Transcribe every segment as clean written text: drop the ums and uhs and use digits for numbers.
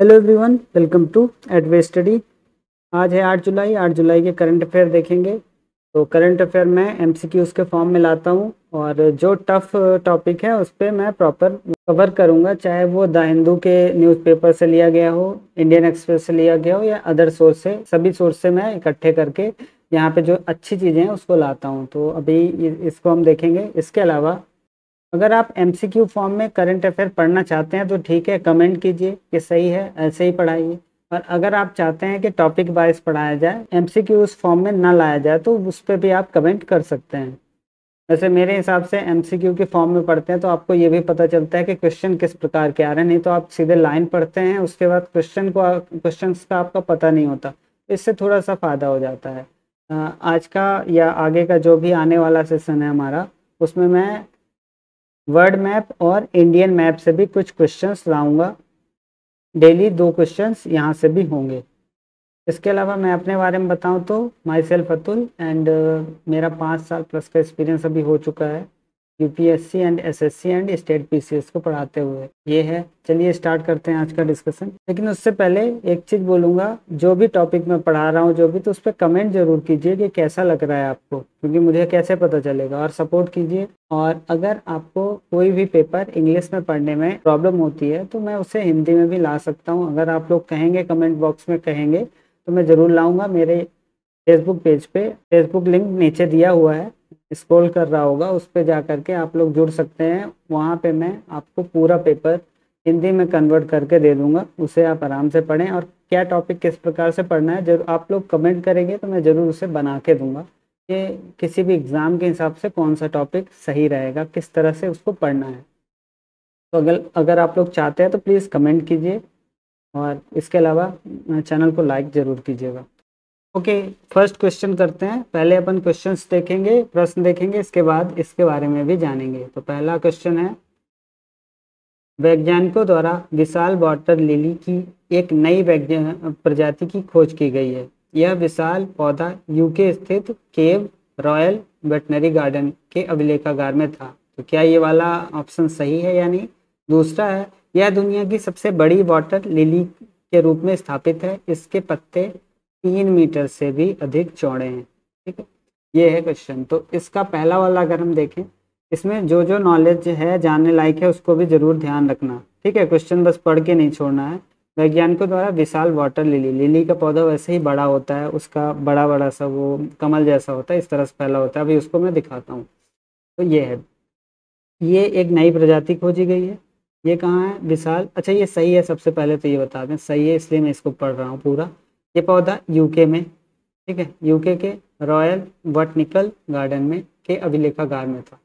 Hello everyone, welcome to एडवे study. आज है 8 जुलाई। 8 जुलाई के करंट अफेयर देखेंगे। तो करंट अफेयर मैं एमसीक्यूज़ के फॉर्म में लाता हूँ और जो टफ टॉपिक है उस पर मैं प्रॉपर कवर करूँगा, चाहे वो द हिंदू के न्यूज़पेपर से लिया गया हो, इंडियन एक्सप्रेस से लिया गया हो या अदर सोर्स से। सभी सोर्स से मैं इकट्ठे करके यहाँ पे जो अच्छी चीज़ें हैं उसको लाता हूँ। तो अभी इसको हम देखेंगे। इसके अलावा अगर आप एमसीक्यू फॉर्म में करंट अफेयर पढ़ना चाहते हैं तो ठीक है, कमेंट कीजिए कि सही है, ऐसे ही पढ़ाइए। और अगर आप चाहते हैं कि टॉपिक वाइज पढ़ाया जाए, एमसीक्यू उस फॉर्म में ना लाया जाए, तो उस पर भी आप कमेंट कर सकते हैं। वैसे मेरे हिसाब से एमसीक्यू के फॉर्म में पढ़ते हैं तो आपको ये भी पता चलता है कि क्वेश्चन किस प्रकार के आ रहे हैं। नहीं तो आप सीधे लाइन पढ़ते हैं, उसके बाद क्वेश्चन का आपका पता नहीं होता। इससे थोड़ा सा फ़ायदा हो जाता है। आज का या आगे का जो भी आने वाला सेशन है हमारा, उसमें मैं वर्ल्ड मैप और इंडियन मैप से भी कुछ क्वेश्चंस लाऊंगा। डेली 2 क्वेश्चंस यहाँ से भी होंगे। इसके अलावा मैं अपने बारे में बताऊं तो माई सेल्फ अतुल एंड मेरा 5 साल प्लस का एक्सपीरियंस अभी हो चुका है UPSC and SSC and state PCS को पढ़ाते हुए। ये है। चलिए स्टार्ट करते हैं आज का डिस्कशन। लेकिन उससे पहले एक चीज़ बोलूँगा, जो भी टॉपिक मैं पढ़ा रहा हूँ जो भी, तो उस पर कमेंट जरूर कीजिए कि कैसा लग रहा है आपको, क्योंकि मुझे कैसे पता चलेगा। और सपोर्ट कीजिए। और अगर आपको कोई भी पेपर इंग्लिश में पढ़ने में प्रॉब्लम होती है तो मैं उसे हिंदी में भी ला सकता हूँ। अगर आप लोग कहेंगे, कमेंट बॉक्स में कहेंगे, तो मैं ज़रूर लाऊंगा। मेरे फेसबुक पेज पे फेसबुक लिंक नीचे दिया हुआ है, स्क्रॉल कर रहा होगा, उस पर जा करके आप लोग जुड़ सकते हैं। वहाँ पे मैं आपको पूरा पेपर हिंदी में कन्वर्ट करके दे दूंगा, उसे आप आराम से पढ़ें। और क्या टॉपिक किस प्रकार से पढ़ना है, जरूर आप लोग कमेंट करेंगे तो मैं ज़रूर उसे बना के दूंगा कि किसी भी एग्ज़ाम के हिसाब से कौन सा टॉपिक सही रहेगा, किस तरह से उसको पढ़ना है। तो अगर अगर आप लोग चाहते हैं तो प्लीज़ कमेंट कीजिए और इसके अलावा चैनल को लाइक ज़रूर कीजिएगा। ओके, फर्स्ट क्वेश्चन करते हैं। पहले अपन क्वेश्चंस देखेंगे, प्रश्न देखेंगे, इसके बाद इसके बारे में भी जानेंगे। तो पहला क्वेश्चन है, वैज्ञानिकों द्वारा विशाल वाटर लिली की एक नई प्रजाति की खोज की गई है। यह विशाल पौधा यूके स्थित केव रॉयल वेटनरी गार्डन के अभिलेखागार में था। तो क्या ये वाला ऑप्शन सही है या नहीं? दूसरा है, यह दुनिया की सबसे बड़ी वाटर लिली के रूप में स्थापित है। इसके पत्ते 3 मीटर से भी अधिक चौड़े हैं। ठीक है, ये है क्वेश्चन। तो इसका पहला वाला अगर हम देखें, इसमें जो जो नॉलेज है, जानने लायक है, उसको भी जरूर ध्यान रखना। ठीक है, क्वेश्चन बस पढ़ के नहीं छोड़ना है। वैज्ञानिकों द्वारा विशाल वाटर लिली, लिली का पौधा वैसे ही बड़ा होता है, उसका बड़ा बड़ा सा वो कमल जैसा होता है, इस तरह से फैला होता है। अभी उसको मैं दिखाता हूँ। तो ये है, ये एक नई प्रजाति खोजी गई है। ये कहाँ है? विशाल। अच्छा, ये सही है? सबसे पहले तो ये बता दें, सही है, इसलिए मैं इसको पढ़ रहा हूँ पूरा। ये पौधा यूके में, ठीक है, यूके के रॉयल बॉटनिकल गार्डन में के अभिलेखागार में था।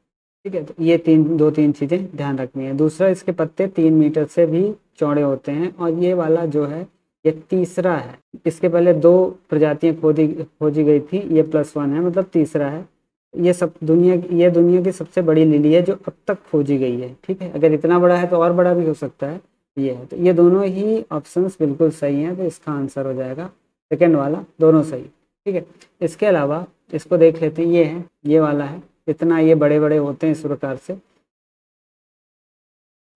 ठीक है, तो ये दो तीन चीज़ें ध्यान रखनी है। दूसरा, इसके पत्ते 3 मीटर से भी चौड़े होते हैं। और ये वाला जो है, ये तीसरा है। इसके पहले 2 प्रजातियां खोजी गई थी, ये +1 है, मतलब तीसरा है। ये दुनिया की सबसे बड़ी लिली है जो अब तक खोजी गई है। ठीक है, अगर इतना बड़ा है तो और बड़ा भी हो सकता है। ये है, तो ये दोनों ही ऑप्शंस बिल्कुल सही हैं। तो इसका आंसर हो जाएगा सेकेंड वाला, दोनों सही। ठीक है, इसके अलावा इसको देख लेते हैं। ये है, ये वाला है, इतना ये बड़े बड़े होते हैं इस प्रकार से।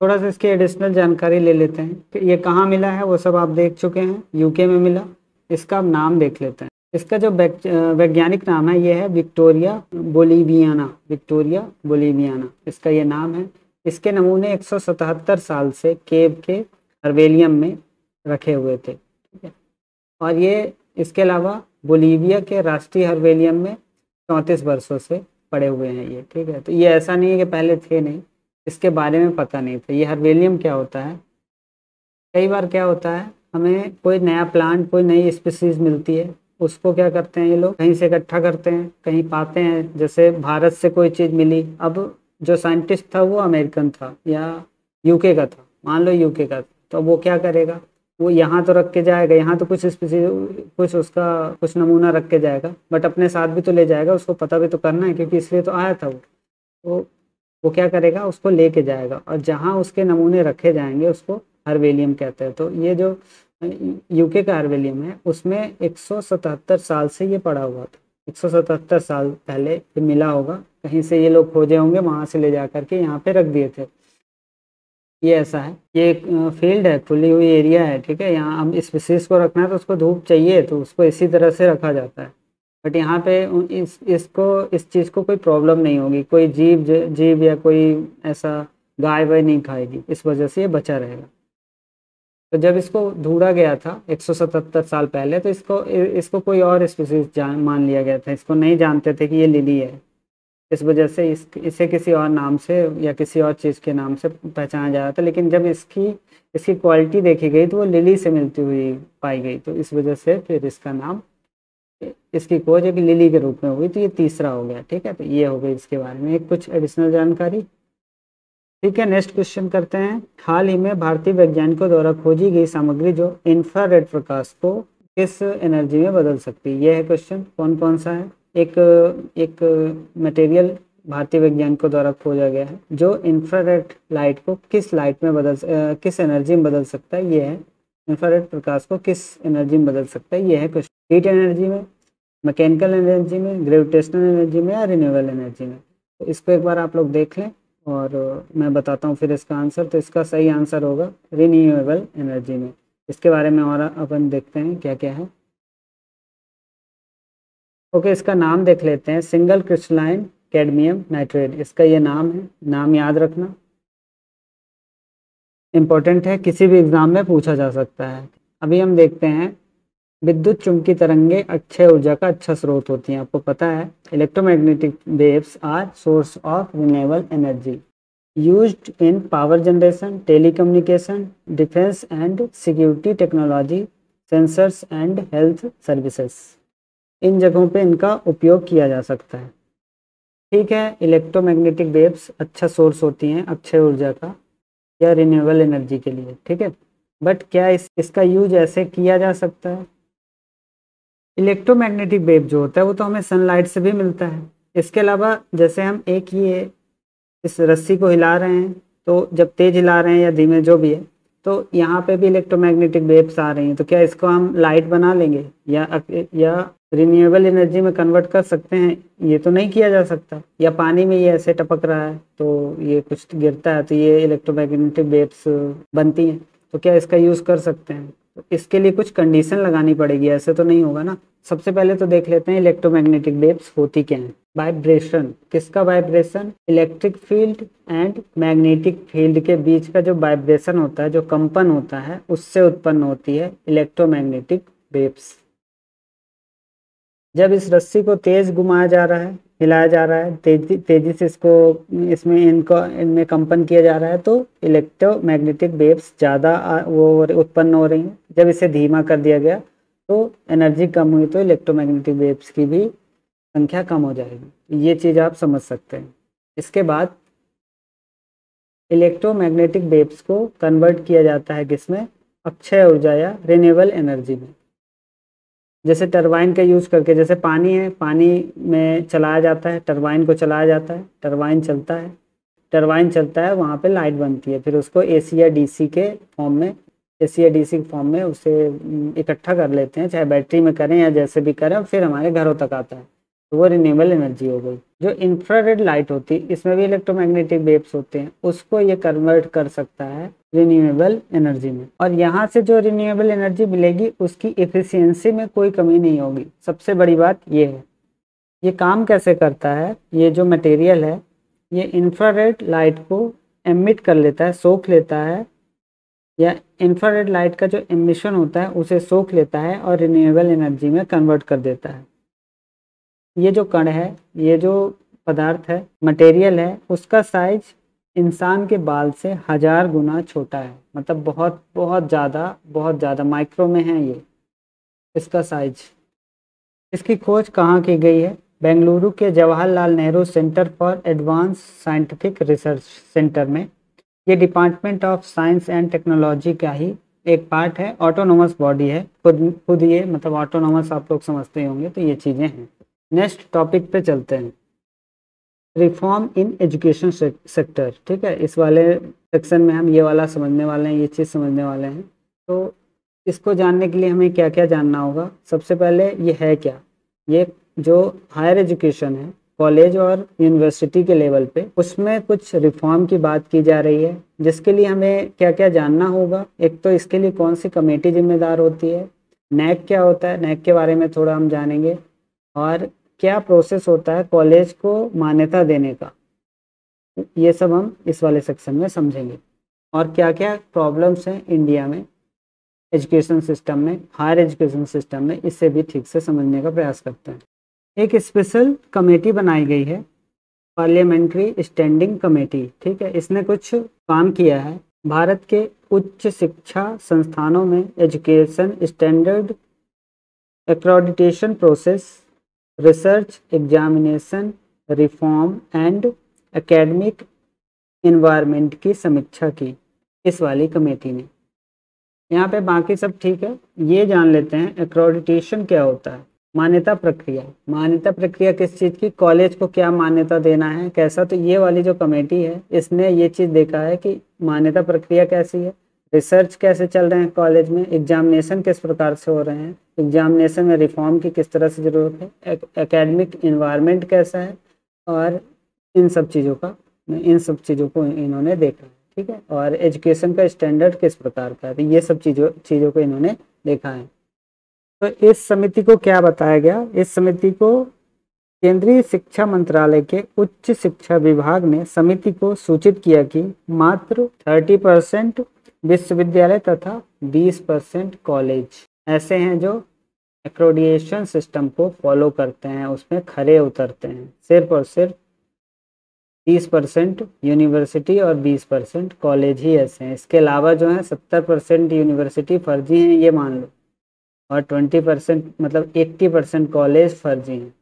थोड़ा सा इसकी एडिशनल जानकारी ले लेते हैं कि ये कहाँ मिला है, वो सब आप देख चुके हैं, यूके में मिला। इसका नाम देख लेते हैं। इसका जो वैज्ञानिक नाम है, ये है विक्टोरिया बोलिवियाना। विक्टोरिया बोलिवियाना इसका ये नाम है। इसके नमूने 177 साल से केव के हर्बेलियम में रखे हुए थे। ठीक है, और ये इसके अलावा बोलीविया के राष्ट्रीय हर्बेलियम में 34 वर्षों से पड़े हुए हैं ये। ठीक है, तो ये ऐसा नहीं है कि पहले थे नहीं, इसके बारे में पता नहीं था। ये हर्बेलियम क्या होता है, कई बार क्या होता है, हमें कोई नया प्लांट, कोई नई स्पीसीज मिलती है, उसको क्या करते हैं ये लोग, कहीं से इकट्ठा करते हैं, कहीं पाते हैं। जैसे भारत से कोई चीज़ मिली, अब जो साइंटिस्ट था वो अमेरिकन था या यूके का था, मान लो यूके का, तो वो क्या करेगा, वो यहाँ तो रख के जाएगा, यहाँ तो कुछ स्पीसीज, कुछ उसका कुछ नमूना रख के जाएगा, बट अपने साथ भी तो ले जाएगा, उसको पता भी तो करना है, क्योंकि इसलिए तो आया था वो। तो वो क्या करेगा, उसको लेके जाएगा, और जहाँ उसके नमूने रखे जाएंगे उसको हर्बेलियम कहते हैं। तो ये जो यूके का हर्बेलियम है, उसमें 177 साल से ये पड़ा हुआ था। 177 साल पहले ये मिला होगा, कहीं से ये लोग खोजे होंगे, वहां से ले जा करके यहाँ पे रख दिए थे। ये ऐसा है, ये एक फील्ड है, खुली हुई एरिया है, ठीक है। यहाँ हम स्पीसीज को रखना है तो उसको धूप चाहिए, तो उसको इसी तरह से रखा जाता है। बट यहाँ पे इस चीज़ को कोई प्रॉब्लम नहीं होगी, कोई जीव या कोई ऐसा गाय वाय नहीं खाएगी, इस वजह से ये बचा रहेगा। तो जब इसको ढूंढा गया था 177 साल पहले, तो इसको इसको कोई और स्पीसीज जान मान लिया गया था, इसको नहीं जानते थे कि ये लिली है। इस वजह से इसे किसी और नाम से या किसी और चीज़ के नाम से पहचाना जा रहा था। लेकिन जब इसकी इसकी क्वालिटी देखी गई तो वो लिली से मिलती हुई पाई गई, तो इस वजह से फिर इसका नाम, इसकी खोज एक लिली के रूप में हुई। तो ये तीसरा हो गया, ठीक है। तो ये हो गई इसके बारे में एक कुछ एडिशनल जानकारी। ठीक है, नेक्स्ट क्वेश्चन करते हैं। हाल ही में भारतीय वैज्ञानिकों द्वारा खोजी गई सामग्री जो इंफ्रारेड प्रकाश को किस एनर्जी में बदल सकती है, यह है क्वेश्चन। कौन कौन सा है? एक एक मटेरियल भारतीय वैज्ञानिकों द्वारा खोजा गया है जो इंफ्रारेड लाइट को किस लाइट में किस एनर्जी में बदल सकता है, ये है। इंफ्रारेड प्रकाश को किस एनर्जी में बदल सकता है, ये है क्वेश्चन। हीट एनर्जी में, मैकेनिकल एनर्जी में, ग्रेविटेशनल एनर्जी में या रिन्यूएबल एनर्जी में? तो इसको एक बार आप लोग देख लें और मैं बताता हूँ फिर इसका आंसर। तो इसका सही आंसर होगा रिन्यूएबल एनर्जी में। इसके बारे में और अपन देखते हैं क्या क्या है। ओके, इसका नाम देख लेते हैं। सिंगल क्रिस्टलाइन कैडमियम नाइट्रेट, इसका ये नाम है, नाम याद रखना इम्पोर्टेंट है, किसी भी एग्जाम में पूछा जा सकता है। अभी हम देखते हैं, विद्युत चुंबकीय तरंगे अक्षय ऊर्जा का अच्छा स्रोत होती हैं, आपको पता है। Electromagnetic waves are source of renewable energy used in power generation, telecommunication, defence and security technology, sensors and health services. इन जगहों पे इनका उपयोग किया जा सकता है, ठीक है। इलेक्ट्रोमैग्नेटिक वेव्स अच्छा सोर्स होती हैं अक्षय ऊर्जा का या रिन्यूएबल एनर्जी के लिए, ठीक है। बट क्या इसका यूज ऐसे किया जा सकता है? इलेक्ट्रोमैग्नेटिक वेव जो होता है वो तो हमें सनलाइट से भी मिलता है। इसके अलावा जैसे हम एक ये इस रस्सी को हिला रहे हैं, तो जब तेज हिला रहे हैं या धीमे जो भी है, तो यहाँ पे भी इलेक्ट्रोमैग्नेटिक वेव्स आ रही हैं। तो क्या इसको हम लाइट बना लेंगे या रिन्यूएबल एनर्जी में कन्वर्ट कर सकते हैं? ये तो नहीं किया जा सकता। या पानी में ये ऐसे टपक रहा है तो ये कुछ गिरता है तो ये इलेक्ट्रोमैग्नेटिक वेव्स बनती हैं, तो क्या इसका यूज़ कर सकते हैं? तो इसके लिए कुछ कंडीशन लगानी पड़ेगी, ऐसे तो नहीं होगा ना। सबसे पहले तो देख लेते हैं इलेक्ट्रोमैग्नेटिक वेव्स होती क्या हैं। वाइब्रेशन, किसका vibration? Electric field and magnetic field के बीच का जो वाइब्रेशन होता है, जो कंपन होता है, उससे उत्पन्न होती है इलेक्ट्रोमैग्नेटिक वेव्स। जब इस रस्सी को तेज घुमाया जा रहा है, हिलाया जा रहा है, तेजी से इनमें कंपन किया जा रहा है, तो इलेक्ट्रोमैग्नेटिक वेव्स ज़्यादा वो उत्पन्न हो रही हैं। जब इसे धीमा कर दिया गया तो एनर्जी कम हुई, तो इलेक्ट्रोमैग्नेटिक वेव्स की भी संख्या कम हो जाएगी। ये चीज़ आप समझ सकते हैं। इसके बाद इलेक्ट्रोमैग्नेटिक वेव्स को कन्वर्ट किया जाता है किसमें? अक्षय ऊर्जा या रिन्यूएबल एनर्जी में। जैसे टरबाइन का यूज़ करके, जैसे पानी है, पानी में चलाया जाता है, टरबाइन को चलाया जाता है, टरबाइन चलता है, वहाँ पे लाइट बनती है। फिर उसको एसी या डीसी के फॉर्म में उसे इकट्ठा कर लेते हैं, चाहे बैटरी में करें या जैसे भी करें, फिर हमारे घरों तक आता है, तो वो रिन्यूएबल एनर्जी हो गई। जो इंफ्रारेड लाइट होती है, इसमें भी इलेक्ट्रोमैग्नेटिक वेव्स होते हैं, उसको ये कन्वर्ट कर सकता है रिन्यूएबल एनर्जी में। और यहाँ से जो रिन्यूएबल एनर्जी मिलेगी उसकी एफिशिएंसी में कोई कमी नहीं होगी। सबसे बड़ी बात ये है। ये काम कैसे करता है? ये जो मटेरियल है ये इंफ्रारेड लाइट को एमिट कर लेता है, सोख लेता है, या इंफ्रारेड लाइट का जो एमिशन होता है उसे सोख लेता है और रिन्यूएबल एनर्जी में कन्वर्ट कर देता है। ये जो कण है, ये जो पदार्थ है, मटेरियल है, उसका साइज इंसान के बाल से 1000 गुना छोटा है। मतलब बहुत बहुत ज़्यादा माइक्रो में है ये इसका साइज। इसकी खोज कहाँ की गई है? बेंगलुरु के Jawaharlal Nehru centre for advance scientific research centre में। ये department of science and technology का ही एक पार्ट है, ऑटोनोमस बॉडी है, खुद ये, मतलब ऑटोनोमस आप लोग समझते होंगे, तो ये चीज़ें हैं। नेक्स्ट टॉपिक पे चलते हैं, रिफॉर्म इन एजुकेशन सेक्टर। ठीक है, इस वाले सेक्शन में हम ये वाला समझने वाले हैं, ये चीज़ समझने वाले हैं। तो इसको जानने के लिए हमें क्या क्या जानना होगा? सबसे पहले ये है क्या? ये जो हायर एजुकेशन है कॉलेज और यूनिवर्सिटी के लेवल पे, उसमें कुछ रिफॉर्म की बात की जा रही है, जिसके लिए हमें क्या क्या जानना होगा। एक तो इसके लिए कौन सी कमेटी जिम्मेदार होती है, नैक क्या होता है, नैक के बारे में थोड़ा हम जानेंगे, और क्या प्रोसेस होता है कॉलेज को मान्यता देने का, ये सब हम इस वाले सेक्शन में समझेंगे। और क्या क्या प्रॉब्लम्स हैं इंडिया में एजुकेशन सिस्टम में, हायर एजुकेशन सिस्टम में, इससे भी ठीक से समझने का प्रयास करते हैं। एक स्पेशल कमेटी बनाई गई है, पार्लियामेंट्री स्टैंडिंग कमेटी, ठीक है। इसने कुछ काम किया है, भारत के उच्च शिक्षा संस्थानों में education standard accreditation process, research examination reform and academic environment की समीक्षा की इस वाली कमेटी ने। यहाँ पे बाकी सब ठीक है, ये जान लेते हैं एक्रेडिटेशन क्या होता है। मान्यता प्रक्रिया, मान्यता प्रक्रिया किस चीज़ की, कॉलेज को क्या मान्यता देना है कैसा, तो ये वाली जो कमेटी है इसने ये चीज़ देखा है कि मान्यता प्रक्रिया कैसी है, रिसर्च कैसे चल रहे हैं कॉलेज में, एग्जामिनेशन किस प्रकार से हो रहे हैं, एग्जामिनेशन में रिफॉर्म की किस तरह से ज़रूरत है, एकेडमिक इन्वायरमेंट कैसा है, और इन सब चीज़ों को इन्होंने देखा है, ठीक है। और एजुकेशन का स्टैंडर्ड किस प्रकार का है, तो ये सब चीज़ों को इन्होंने देखा है। तो इस समिति को क्या बताया गया, इस समिति को केंद्रीय शिक्षा मंत्रालय के उच्च शिक्षा विभाग ने समिति को सूचित किया कि मात्र 30% विश्वविद्यालय तथा 20% कॉलेज ऐसे हैं जो एक्रेडिटेशन सिस्टम को फॉलो करते हैं, उसमें खरे उतरते हैं। सिर्फ और सिर्फ 30% यूनिवर्सिटी और 20% कॉलेज ही ऐसे हैं। इसके अलावा जो है 70% यूनिवर्सिटी फर्जी हैं, ये मान लो, और 20% मतलब 80% कॉलेज फर्जी हैं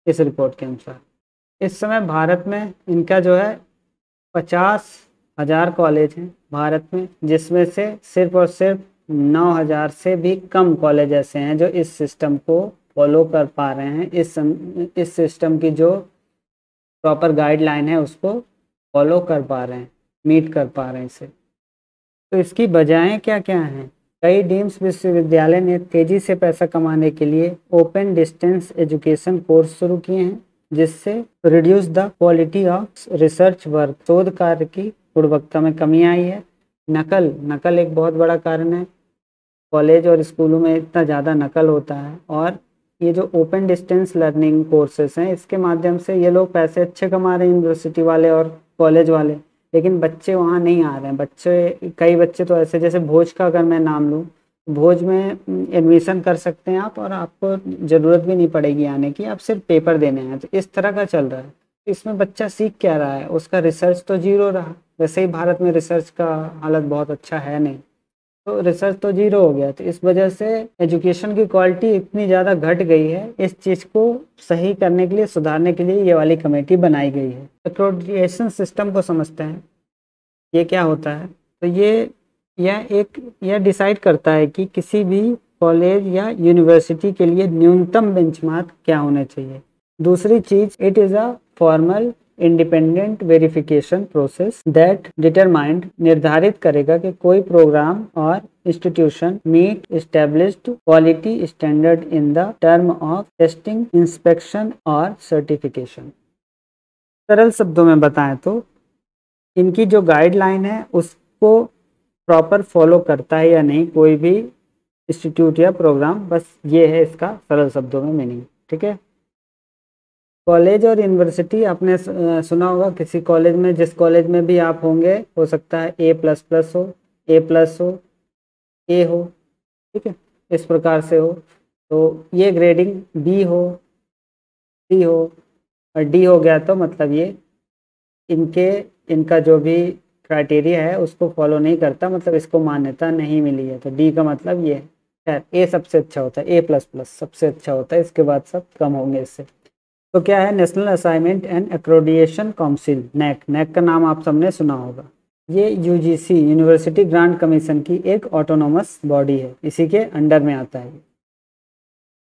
इस रिपोर्ट के अनुसार। इस समय भारत में इनका जो है 50,000 कॉलेज हैं भारत में, जिसमें से सिर्फ और सिर्फ 9,000 से भी कम कॉलेज ऐसे हैं जो इस सिस्टम को फॉलो कर पा रहे हैं, इस सिस्टम की जो प्रॉपर गाइडलाइन है उसको फॉलो कर पा रहे हैं, मीट कर पा रहे हैं इसे। तो इसकी वजहें क्या क्या हैं। कई डीम्स विश्वविद्यालय ने तेजी से पैसा कमाने के लिए ओपन डिस्टेंस एजुकेशन कोर्स शुरू किए हैं, जिससे reduce the quality of research work, शोध कार्य की गुणवत्ता में कमी आई है। नकल एक बहुत बड़ा कारण है, कॉलेज और स्कूलों में इतना ज़्यादा नकल होता है। और ये जो ओपन डिस्टेंस लर्निंग कोर्सेस हैं, इसके माध्यम से ये लोग पैसे अच्छे कमा रहे हैं यूनिवर्सिटी वाले और कॉलेज वाले, लेकिन बच्चे वहाँ नहीं आ रहे हैं। कई बच्चे तो ऐसे, जैसे भोज का अगर मैं नाम लूँ, भोज में एडमिशन कर सकते हैं आप, और आपको ज़रूरत भी नहीं पड़ेगी आने की, आप सिर्फ पेपर देने हैं। तो इस तरह का चल रहा है। इसमें बच्चा सीख क्या रहा है, उसका रिसर्च तो जीरो रहा। वैसे ही भारत में रिसर्च का हालत बहुत अच्छा है नहीं, तो रिसर्च तो जीरो हो गया। तो इस वजह से एजुकेशन की क्वालिटी इतनी ज़्यादा घट गई है। इस चीज़ को सही करने के लिए, सुधारने के लिए ये वाली कमेटी बनाई गई है। एक्रेडिटेशन सिस्टम को समझते हैं, ये क्या होता है। तो यह डिसाइड करता है कि किसी भी कॉलेज या यूनिवर्सिटी के लिए न्यूनतम बेंचमार्क क्या होने चाहिए। दूसरी चीज, it is a formal independent verification process that determined, निर्धारित करेगा कि कोई प्रोग्राम और institution meet established quality standard in the term of testing, inspection और सर्टिफिकेशन। सरल शब्दों में बताएं तो इनकी जो गाइडलाइन है उसको प्रॉपर फॉलो करता है या नहीं कोई भी इंस्टीट्यूट या प्रोग्राम, बस ये है इसका सरल शब्दों में मीनिंग, ठीक है। कॉलेज और यूनिवर्सिटी आपने सुना होगा, किसी कॉलेज में, जिस कॉलेज में भी आप होंगे, हो सकता है A++ हो, A+ हो, A हो, ठीक है, इस प्रकार से हो। तो ये ग्रेडिंग B हो, C हो और D हो गया, तो मतलब ये इनका जो भी क्राइटेरिया है उसको फॉलो नहीं करता, मतलब इसको मान्यता नहीं मिली है। तो D का मतलब ये है। खैर, A सबसे अच्छा होता है, A++ सबसे अच्छा होता है, इसके बाद सब कम होंगे इससे। तो क्या है, national assignment and accreditation council, NAAC का नाम आप सबने सुना होगा। ये यूजीसी यूनिवर्सिटी ग्रांट कमीशन की एक ऑटोनोमस बॉडी है, इसी के अंडर में आता है।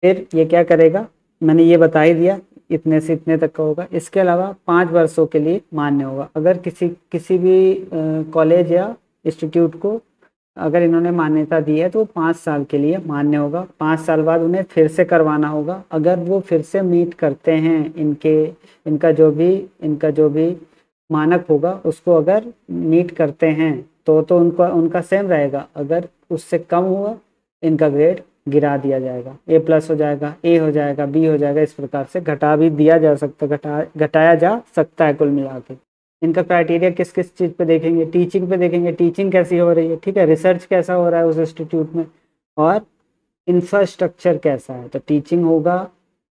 फिर ये क्या करेगा, मैंने ये बता ही दिया, इतने से इतने तक का होगा। इसके अलावा 5 वर्षों के लिए मान्य होगा। अगर किसी भी कॉलेज या इंस्टीट्यूट को अगर इन्होंने मान्यता दी है तो वो 5 साल के लिए मान्य होगा। 5 साल बाद उन्हें फिर से करवाना होगा। अगर वो फिर से मीट करते हैं इनका जो भी मानक होगा उसको अगर मीट करते हैं तो उनका उनका सेम रहेगा। अगर उससे कम हुआ इनका ग्रेड गिरा दिया जाएगा, A+ हो जाएगा, A हो जाएगा, B हो जाएगा। इस प्रकार से घटा भी दिया जा सकता, घटाया जा सकता है कुल मिला के। इनका क्राइटेरिया किस किस चीज़ पे देखेंगे, टीचिंग पे देखेंगे, टीचिंग कैसी हो रही है, ठीक है, रिसर्च कैसा हो रहा है उस इंस्टीट्यूट में, और इंफ्रास्ट्रक्चर कैसा है। तो टीचिंग होगा,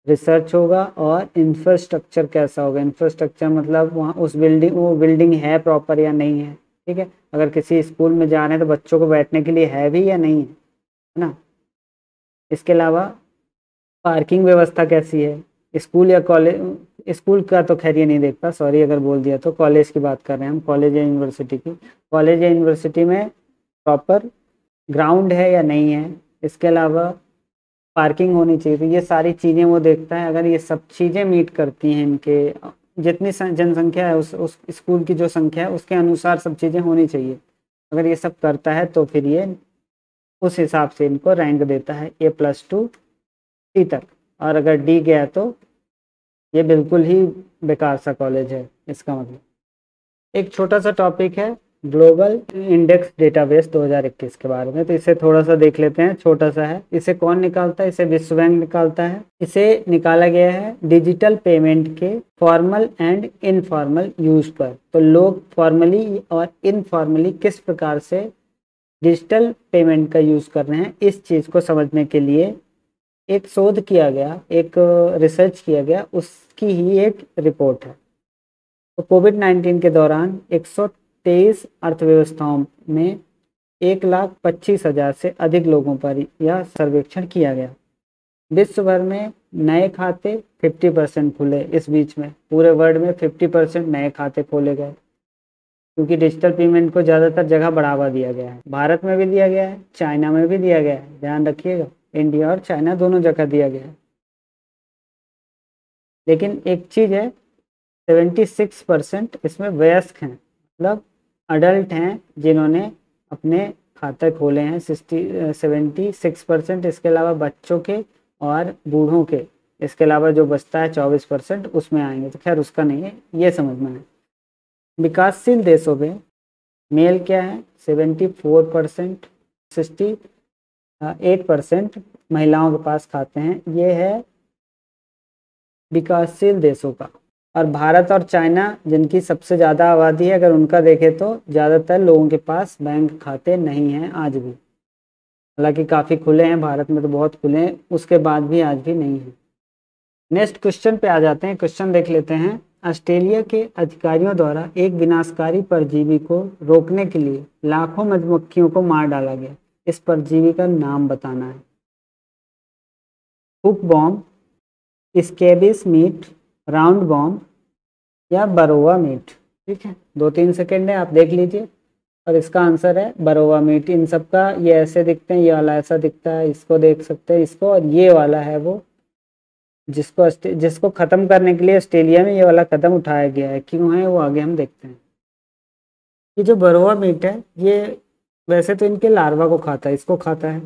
रिसर्च होगा, और इंफ्रास्ट्रक्चर कैसा होगा। इंफ्रास्ट्रक्चर मतलब वहाँ वो बिल्डिंग है प्रॉपर या नहीं है, ठीक है। अगर किसी स्कूल में जा रहे हैं तो बच्चों को बैठने के लिए है भी या नहीं है ना। इसके अलावा पार्किंग व्यवस्था कैसी है, स्कूल या कॉलेज, स्कूल का तो खैर ये नहीं देखता, सॉरी अगर बोल दिया तो। कॉलेज की बात कर रहे हैं हम, कॉलेज या यूनिवर्सिटी की। कॉलेज या यूनिवर्सिटी में प्रॉपर ग्राउंड है या नहीं है। इसके अलावा पार्किंग होनी चाहिए। तो ये सारी चीज़ें वो देखता है। अगर ये सब चीज़ें मीट करती हैं, इनके जितनी जनसंख्या है उस स्कूल की जो संख्या है उसके अनुसार सब चीज़ें होनी चाहिए। अगर ये सब करता है तो फिर ये उस हिसाब से इनको रैंक देता है A+2 C तक। और अगर D गया तो ये बिल्कुल ही बेकार सा कॉलेज है इसका मतलब। एक छोटा सा टॉपिक है ग्लोबल इंडेक्स डेटाबेस 2021 के बारे में, तो इसे थोड़ा सा देख लेते हैं। छोटा सा है। इसे कौन निकालता है? इसे विश्व बैंक निकालता है। इसे निकाला गया है डिजिटल पेमेंट के फॉर्मल एंड इनफॉर्मल यूज पर। तो लोग फॉर्मली और इनफॉर्मली किस प्रकार से डिजिटल पेमेंट का यूज कर रहे हैं, इस चीज को समझने के लिए एक शोध किया गया, एक रिसर्च किया गया, उसकी ही एक रिपोर्ट है। तो कोविड-19 के दौरान 123 अर्थव्यवस्थाओं में 1,25,000 से अधिक लोगों पर यह सर्वेक्षण किया गया। विश्व भर में नए खाते 50% खुले। इस बीच में पूरे वर्ल्ड में 50% नए खाते खोले गए, क्योंकि डिजिटल पेमेंट को ज़्यादातर जगह बढ़ावा दिया गया है। भारत में भी दिया गया है, चाइना में भी दिया गया है, ध्यान रखिएगा, इंडिया और चाइना दोनों जगह दिया गया है। लेकिन एक चीज़ है, 76% इसमें वयस्क हैं, मतलब अडल्ट हैं जिन्होंने अपने खाते खोले हैं। 76%। इसके अलावा बच्चों के और बूढ़ों के, इसके अलावा जो बचता है 24% उसमें आएंगे। तो खैर उसका नहीं है, ये समझना है। विकासशील देशों में मेल क्या है 74%, 68% महिलाओं के पास खाते हैं। ये है विकासशील देशों का। और भारत और चाइना जिनकी सबसे ज़्यादा आबादी है, अगर उनका देखें तो ज़्यादातर लोगों के पास बैंक खाते नहीं हैं आज भी। हालांकि काफ़ी खुले हैं, भारत में तो बहुत खुले हैं, उसके बाद भी आज भी नहीं है। नेक्स्ट क्वेश्चन पे आ जाते हैं। क्वेश्चन देख लेते हैं। ऑस्ट्रेलिया के अधिकारियों द्वारा एक विनाशकारी परजीवी को रोकने के लिए लाखों मधुमक्खियों को मार डाला गया। इस परजीवी का नाम बताना है। हुक बॉम्ब, स्केबिस मीट, राउंड बॉम्ब, या बरोवा मीट। ठीक है, 2-3 सेकेंड है, आप देख लीजिए। और इसका आंसर है बरोवा मीट। इन सब का ये ऐसे दिखते हैं, ये वाला ऐसा दिखता है, इसको देख सकते हैं इसको, और ये वाला है वो जिसको ख़त्म करने के लिए ऑस्ट्रेलिया में ये वाला कदम उठाया गया है। क्यों है वो आगे हम देखते हैं। ये जो बरोवा मीट है ये वैसे तो इनके लार्वा को खाता है, इसको खाता है,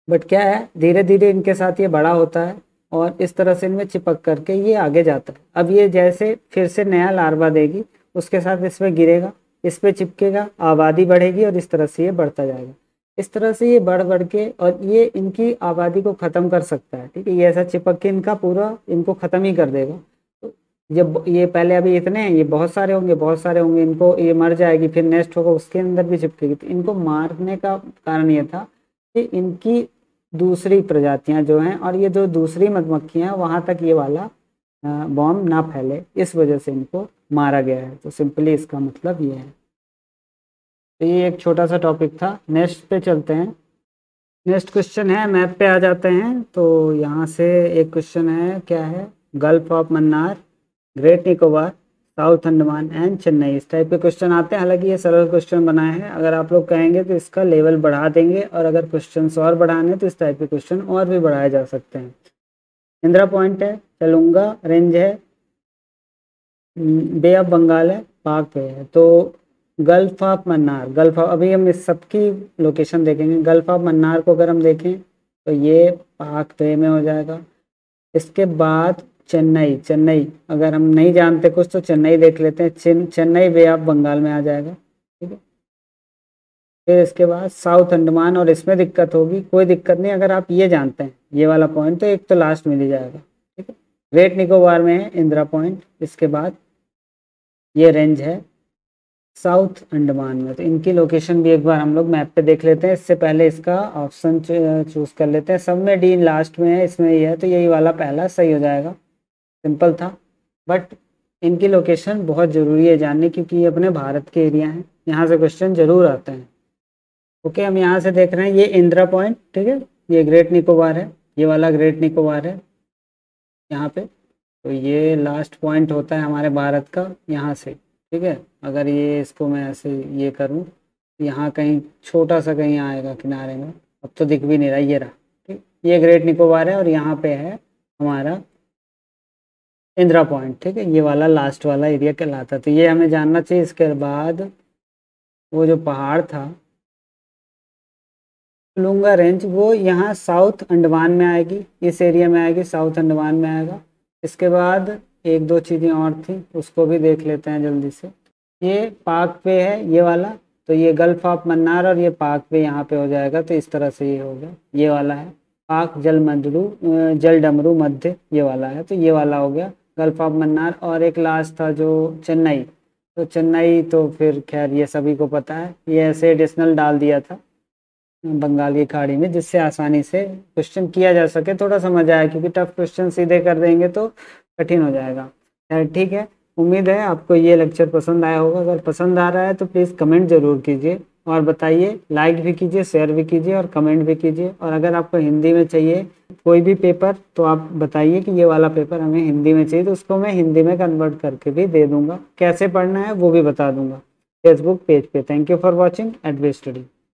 बट क्या है धीरे धीरे इनके साथ ये बड़ा होता है और इस तरह से इनमें चिपक करके ये आगे जाता है। अब ये जैसे फिर से नया लार्वा देगी, उसके साथ इस पर गिरेगा, इस पर चिपकेगा, आबादी बढ़ेगी और इस तरह से ये बढ़ता जाएगा। इस तरह से ये बढ़ बढ़ के और ये इनकी आबादी को ख़त्म कर सकता है। ठीक है, ये ऐसा चिपक के इनका पूरा इनको ख़त्म ही कर देगा। तो जब ये पहले अभी इतने हैं, ये बहुत सारे होंगे, बहुत सारे होंगे, इनको ये मर जाएगी, फिर नेक्स्ट होगा उसके अंदर भी चिपकेगी। तो इनको मारने का कारण ये था कि इनकी दूसरी प्रजातियां जो हैं और ये जो दूसरी मधुमक्खियां वहां तक ये वाला बॉम्ब ना फैले, इस वजह से इनको मारा गया है। तो सिंपली इसका मतलब ये है। तो ये एक छोटा सा टॉपिक था। नेक्स्ट पे चलते हैं। नेक्स्ट क्वेश्चन है, मैप पे आ जाते हैं। तो यहाँ से एक क्वेश्चन है, क्या है, gulf of Mannar, great Nicobar, south Andaman and Chennai, इस टाइप के क्वेश्चन आते हैं। हालांकि ये सरल क्वेश्चन बनाए हैं, अगर आप लोग कहेंगे तो इसका लेवल बढ़ा देंगे, और अगर क्वेश्चन और बढ़ाने तो इस टाइप के क्वेश्चन और भी बढ़ाए जा सकते हैं। इंदिरा पॉइंट है, चलुंगा रेंज है, बे ऑफ बंगाल है, पाक पे है। तो गल्फ ऑफ मन्नार, अभी हम इस सबकी लोकेशन देखेंगे। गल्फ ऑफ मन्नार को अगर हम देखें तो ये पाक वे में हो जाएगा। इसके बाद चेन्नई अगर हम नहीं जानते कुछ तो चेन्नई देख लेते हैं, चेन्नई बे ऑफ बंगाल में आ जाएगा, ठीक है। फिर इसके बाद साउथ अंडमान, और इसमें दिक्कत होगी, कोई दिक्कत नहीं अगर आप ये जानते हैं ये वाला पॉइंट तो एक तो लास्ट मिल ही जाएगा, ठीक है। ग्रेट निकोबार में है इंदिरा पॉइंट। इसके बाद ये रेंज है साउथ अंडमान में, तो इनकी लोकेशन भी एक बार हम लोग मैप पे देख लेते हैं। इससे पहले इसका ऑप्शन चूज कर लेते हैं। सब में डी लास्ट में है, इसमें ये है तो यही वाला पहला सही हो जाएगा। सिंपल था, बट इनकी लोकेशन बहुत ज़रूरी है जानने, क्योंकि ये अपने भारत के एरिया हैं, यहाँ से क्वेश्चन जरूर आते हैं। ओके, हम यहाँ से देख रहे हैं ये इंदिरा पॉइंट, ठीक है। ये ग्रेट निकोबार है, ये वाला ग्रेट निकोबार है यहाँ पे। तो ये लास्ट पॉइंट होता है हमारे भारत का यहाँ से, ठीक है। अगर ये इसको मैं ऐसे ये करूँ, यहाँ कहीं छोटा सा कहीं आएगा किनारे में, अब तो दिख भी नहीं रहा, ये रहा, ठीक। ये ग्रेट निकोबार है और यहाँ पे है हमारा इंदिरा पॉइंट, ठीक है। ये वाला लास्ट वाला एरिया कहलाता है, तो ये हमें जानना चाहिए। इसके बाद वो जो पहाड़ था लुंगा रेंज, वो यहाँ साउथ अंडमान में आएगी, इस एरिया में आएगी, साउथ अंडमान में आएगा। इसके बाद एक दो चीज़ें और थी, उसको भी देख लेते हैं जल्दी से। ये पाक पे है ये वाला, तो ये गल्फ ऑफ मन्नार और ये पाक पे यहाँ पे हो जाएगा, तो इस तरह से ये हो गया। ये वाला है पाक जल डमरू मध्य, ये वाला है, तो ये वाला हो गया गल्फ ऑफ मन्नार। और एक लास्ट था जो चेन्नई, तो चेन्नई तो फिर खैर ये सभी को पता है, ये ऐसे एडिशनल डाल दिया था बंगाल की खाड़ी में, जिससे आसानी से क्वेश्चन किया जा सके। थोड़ा समझ आया, क्योंकि टफ क्वेश्चन सीधे कर देंगे तो कठिन हो जाएगा। खैर ठीक है, उम्मीद है आपको ये लेक्चर पसंद आया होगा। अगर पसंद आ रहा है तो प्लीज़ कमेंट ज़रूर कीजिए और बताइए, लाइक भी कीजिए, शेयर भी कीजिए और कमेंट भी कीजिए। और अगर आपको हिंदी में चाहिए कोई भी पेपर तो आप बताइए कि ये वाला पेपर हमें हिंदी में चाहिए, तो उसको मैं हिंदी में कन्वर्ट करके भी दे दूँगा। कैसे पढ़ना है वो भी बता दूँगा फेसबुक पेज पे। Thank you for watching Edave study.